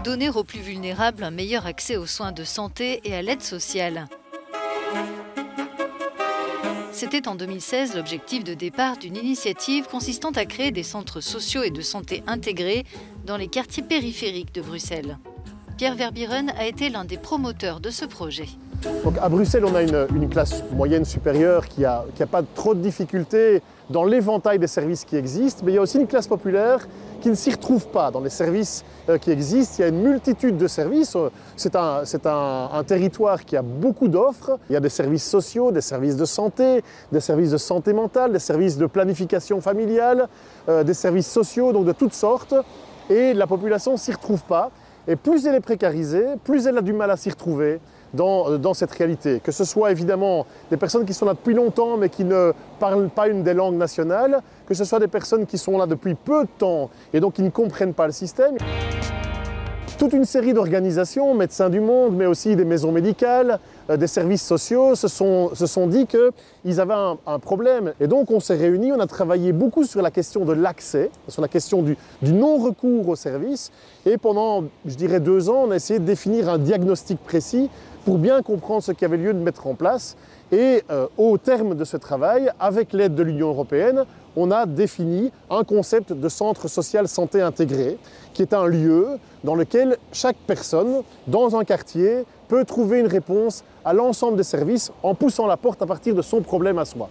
donner aux plus vulnérables un meilleur accès aux soins de santé et à l'aide sociale. C'était en 2016 l'objectif de départ d'une initiative consistant à créer des centres sociaux et de santé intégrés dans les quartiers périphériques de Bruxelles. Pierre Verbieren a été l'un des promoteurs de ce projet. Donc à Bruxelles, on a une classe moyenne supérieure qui a pas trop de difficultés dans l'éventail des services qui existent, mais il y a aussi une classe populaire qui ne s'y retrouve pas dans les services qui existent. Il y a une multitude de services. C'est un territoire qui a beaucoup d'offres. Il y a des services sociaux, des services de santé mentale, des services de planification familiale, des services sociaux, donc de toutes sortes. Et la population ne s'y retrouve pas. Et plus elle est précarisée, plus elle a du mal à s'y retrouver dans cette réalité. Que ce soit évidemment des personnes qui sont là depuis longtemps mais qui ne parlent pas une des langues nationales, que ce soit des personnes qui sont là depuis peu de temps et donc qui ne comprennent pas le système. Toute une série d'organisations, Médecins du Monde, mais aussi des maisons médicales, des services sociaux, se sont dit qu'ils avaient un problème. Et donc on s'est réunis, on a travaillé beaucoup sur la question de l'accès, sur la question du non-recours aux services. Et pendant, je dirais, 2 ans, on a essayé de définir un diagnostic précis pour bien comprendre ce qu'il y avait lieu de mettre en place. Et au terme de ce travail, avec l'aide de l'Union européenne, on a défini un concept de centre social santé intégré, qui est un lieu dans lequel chaque personne, dans un quartier, peut trouver une réponse à l'ensemble des services en poussant la porte à partir de son problème à soi.